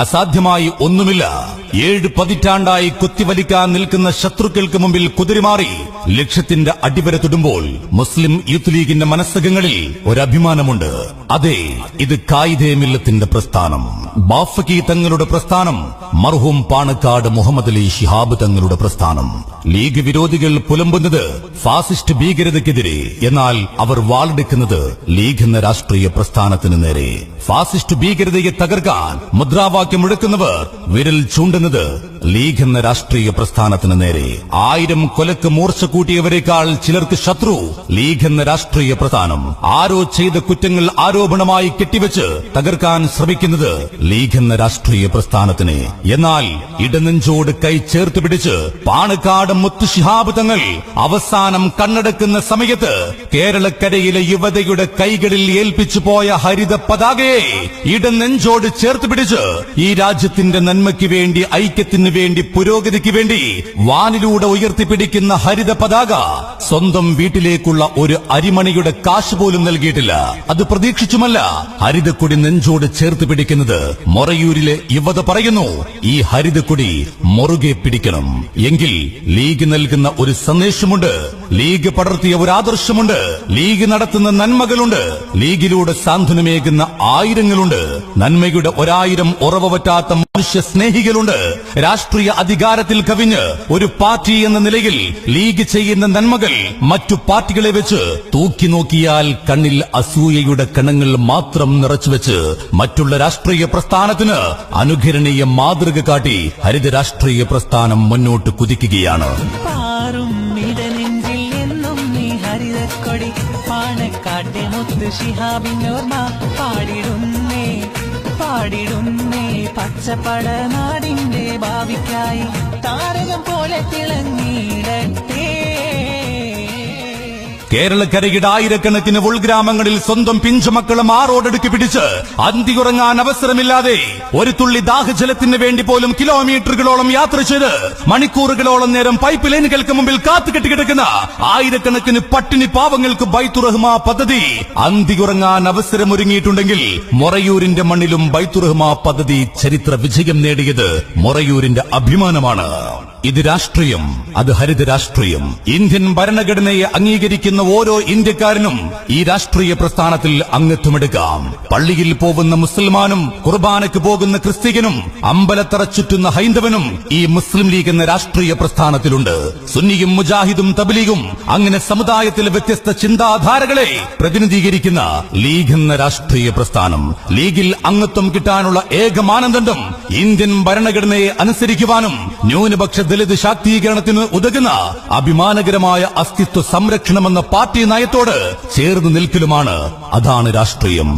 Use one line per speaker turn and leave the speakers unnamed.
അസാധ്യമായി ഒന്നുമില്ല. 7 പതിറ്റാണ്ടായി കുത്തിവലിക്കാൻ നിൽക്കുന്ന ശത്രുക്കൾക്ക് മുമ്പിൽ കുതിരിമാറി ലക്ഷ്യത്തിന്റെ അടിവര തൊടുമ്പോൾ മുസ്ലിം യൂത്ത് ലീഗിന്റെ മനസ്സകങ്ങളിൽ ഒരഭിമാനമുണ്ട്. അതെ, ഇത് കായിദേ മില്ലത്തിന്റെ പ്രസ്ഥാനം, ബാഫക്കി തങ്ങളുടെ പ്രസ്ഥാനം, മർഹൂം പാണക്കാട് മുഹമ്മദ് അലി ശിഹാബ് തങ്ങളുടെ പ്രസ്ഥാനം. ലീഗ് വിരോധികൾ പുലമ്പുന്നത് ഫാസിസ്റ്റ് ഭീകരതയ്ക്കെതിരെ, എന്നാൽ അവർ വാളെടുക്കുന്നത് ലീഗ് എന്ന രാഷ്ട്രീയ പ്രസ്ഥാനത്തിന് നേരെ. ഫാസിസ്റ്റ് ഭീകരതയെ തകർക്കാൻ മുദ്രാവാക്യം മുഴക്കുന്നവർ വിരൽ ചൂണ്ടുന്നത് ലീഗ് എന്ന രാഷ്ട്രീയ പ്രസ്ഥാനത്തിന് നേരെ. 1000 കൊലക്ക് മൂർച്ച കൂട്ടിയവരെക്കാൾ ചിലർക്ക് ശത്രു ലീഗ് എന്ന രാഷ്ട്രീയ പ്രസ്ഥാനം. ആരോ ചെയ്ത കുറ്റങ്ങൾ ആരോപണമായി കെട്ടിവെച്ച് തകർക്കാൻ ശ്രമിക്കുന്നത് ലീഗ് എന്ന രാഷ്ട്രീയ പ്രസ്ഥാനത്തിന്. എന്നാൽ ഇടനെഞ്ചോട് കൈ ചേർത്ത് പിടിച്ച് പാണക്കാട് മുത്തു ശിഹാബ് തങ്ങൾ അവസാനം കണ്ണടക്കുന്ന സമയത്ത് കേരളക്കരയിലെ യുവതയുടെ കൈകളിൽ ഏൽപ്പിച്ചു പോയ ഹരിത പതാകയെ ഇടനെഞ്ചോട് ചേർത്ത് പിടിച്ച് ഈ രാജ്യത്തിന്റെ നന്മയ്ക്ക് വേണ്ടി, ഐക്യത്തിന് വേണ്ടി, പുരോഗതിക്ക് വേണ്ടി വാനിലൂടെ ഉയർത്തിപ്പിടിക്കുന്ന ഹരിത പതാക സ്വന്തം വീട്ടിലേക്കുള്ള ഒരു അരിമണിയുടെ കാശ് പോലും നൽകിയിട്ടില്ല. അത് പ്രതീക്ഷിച്ചുമല്ല ഹരിതക്കൊടി നെഞ്ചോട് ചേർത്ത് പിടിക്കുന്നത്. മൊറയൂരിലെ യുവത പറയുന്നു, ഈ ഹരിതക്കൊടി മുറുകെ പിടിക്കണം. എങ്കിൽ ലീഗ് നൽകുന്ന ഒരു സന്ദേശമുണ്ട്, ലീഗ് പടർത്തിയ ഒരു ആദർശമുണ്ട്, ലീഗ് നടത്തുന്ന നന്മകളുണ്ട്, ലീഗിലൂടെ സാന്ത്വനമേകുന്ന ആയിരങ്ങളുണ്ട്, നന്മയുടെ 1000 ഉറവ പറ്റാത്ത മനുഷ്യ സ്നേഹികളുണ്ട്. രാഷ്ട്രീയ അധികാരത്തിൽ കവിഞ്ഞ് ഒരു പാർട്ടി എന്ന നിലയിൽ ലീഗ് ചെയ്യുന്ന നന്മകൾ മറ്റു പാർട്ടികളെ വെച്ച് തൂക്കി നോക്കിയാൽ കണ്ണിൽ അസൂയയുടെ കണങ്ങൾ മാത്രം നിറച്ചുവെച്ച് മറ്റുള്ള രാഷ്ട്രീയ പ്രസ്ഥാനത്തിന് അനുകരണീയ മാതൃക കാട്ടി ഹരിത രാഷ്ട്രീയ പ്രസ്ഥാനം മുന്നോട്ട് കുതിക്കുകയാണ്.
പാണക്കാട്ടെ മുത്തു ശിഹാബിനോർമ്മ പാടിടുന്നേ പാടിടുന്നേ പച്ചപ്പട നാടിന്റെ ഭാവിക്കായി താരകം പോലെ തിളങ്ങിയിടട്ടെ.
കേരളക്കരയുടെ ആയിരക്കണക്കിന് ഉൾഗ്രാമങ്ങളിൽ സ്വന്തം പിഞ്ചുമക്കളെ മാറോടടുക്കി പിടിച്ച് അന്തിയുറങ്ങാൻ അവസരമില്ലാതെ ഒരു തുള്ളി ദാഹജലത്തിന് വേണ്ടി പോലും കിലോമീറ്ററുകളോളം യാത്ര ചെയ്ത് മണിക്കൂറുകളോളം നേരം പൈപ്പ് ലൈനുകൾക്ക് മുമ്പിൽ കാത്തുകെട്ടിക്കിടക്കുന്ന ആയിരക്കണക്കിന് പട്ടിണി പാവങ്ങൾക്ക് ബൈത്തുറഹ്മ പദ്ധതി അന്തിയുറങ്ങാൻ അവസരമൊരുങ്ങിയിട്ടുണ്ടെങ്കിൽ മൊറയൂരിന്റെ മണ്ണിലും ബൈത്തുറഹ്മ പദ്ധതി ചരിത്ര വിജയം നേടിയത് മൊറയൂരിന്റെ അഭിമാനമാണ്. ഇത് രാഷ്ട്രീയം, അത് ഹരിത രാഷ്ട്രീയം. ഇന്ത്യൻ ഭരണഘടനയെ അംഗീകരിക്കുന്ന ഓരോ ഇന്ത്യക്കാരനും ഈ രാഷ്ട്രീയ പ്രസ്ഥാനത്തിൽ അംഗത്വമെടുക്കാം. പള്ളിയിൽ പോകുന്ന മുസൽമാനും കുർബാനയ്ക്ക് പോകുന്ന ക്രിസ്ത്യനും അമ്പലത്തറ ചുറ്റുന്ന ഹൈന്ദവനും ഈ മുസ്ലിം ലീഗ് എന്ന രാഷ്ട്രീയ പ്രസ്ഥാനത്തിലുണ്ട്. സുന്നിയും മുജാഹിദും തബ്ലീഗും അങ്ങനെ സമുദായത്തിലെ വ്യത്യസ്ത ചിന്താധാരകളെ പ്രതിനിധീകരിക്കുന്ന ലീഗ് എന്ന രാഷ്ട്രീയ പ്രസ്ഥാനം. ലീഗിൽ അംഗത്വം കിട്ടാനുള്ള ഏക മാനദണ്ഡം ഇന്ത്യൻ ഭരണഘടനയെ അനുസരിക്കുവാനും ന്യൂനപക്ഷ ദളിത് ശാക്തീകരണത്തിന് ഉതകുന്ന അഭിമാനകരമായ അസ്തിത്വ സംരക്ഷണമെന്ന പാർട്ടി നയത്തോട് ചേർന്ന് നിൽക്കലുമാണ്. അതാണ് രാഷ്ട്രീയം.